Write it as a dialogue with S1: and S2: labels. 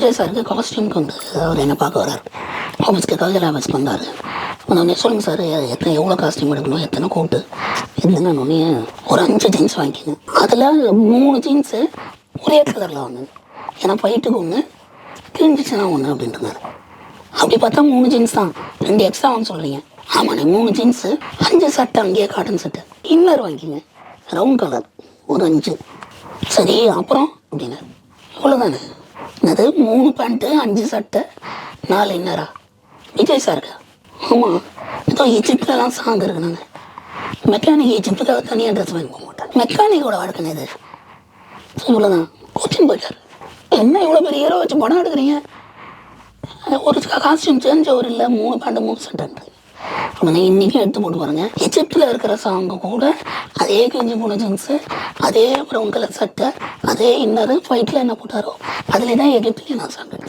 S1: விஜய் சாருக்கு காஸ்டியூம்க்கு வந்து அவர் என்ன பார்க்க வர்றாரு. ஆஃபீஸ்க்கு கல்ச்சர் ஆஃபீஸ்க்கு வந்தார். உடனே சொல்லுங்கள் சார் எவ்வளோ காஸ்டியூம் எடுக்கணும், எத்தனை கோட்டு எதுன்னு ஒரு 5 ஜீன்ஸ் வாங்கிக்கிங்க. அதில் 3 ஜீன்ஸு ஒரே கலரில் வாங்க, ஏன்னா ஃபைட்டுக்கு ஒன்று கிழிஞ்சிச்சுன்னா ஒன்று அப்படின்ட்டுருந்தாரு. அப்படி பார்த்தா 3 ஜீன்ஸ் தான், 2 எக்ஸ்ட்ராவான்னு சொல்கிறீங்க. ஆமாண்ணே 3 ஜீன்ஸு 5 சட்டை, அங்கேயே காட்டன் சட்டை. இன்னர் வாங்கிக்கிங்க ரவுண்ட் கலர் ஒரு 5. சரி அப்புறம் அப்படின்னாரு. இவ்வளோதானே என்னது 3 பேண்ட்டு 5 சட்டை 4 இன்னரா? விஜய் சாருக்கா? ஆமாம், ஏதோ ஈஜிப்ட்லலாம் சாங் இருக்குனாங்க. மெக்கானிக் ஈஜிப்டுக்காக தனியாக ட்ரெஸ் வாங்கி போக மாட்டார், மெக்கானிக்கோட வாழ்க்கைன்னு இது. இவ்வளோதான், கோச்சிங் போயிட்டார். என்ன இவ்வளோ பெரிய ஹீரோ வச்சு படம் எடுக்கிறீங்க, ஒரு காஸ்டியூம் சேஞ்ச் ஒரு இல்லை, 3 பேண்ட்டு 3 சட்டைன்ட்டு. உடனே இன்றைக்கும் எடுத்து போட்டு பாருங்கள், எஜிப்டில் இருக்கிற சாங்கு கூட அதே கிழிஞ்சு போன ஜீன்ஸு, அதே ப்ரௌன் கலர் சட்டை, அதே இன்னரு, ஃபைட்டில் என்ன போட்டாரோ அதிலே தான் எஜிப்ட்லேயே நான் சாங் எடுத்தேன்.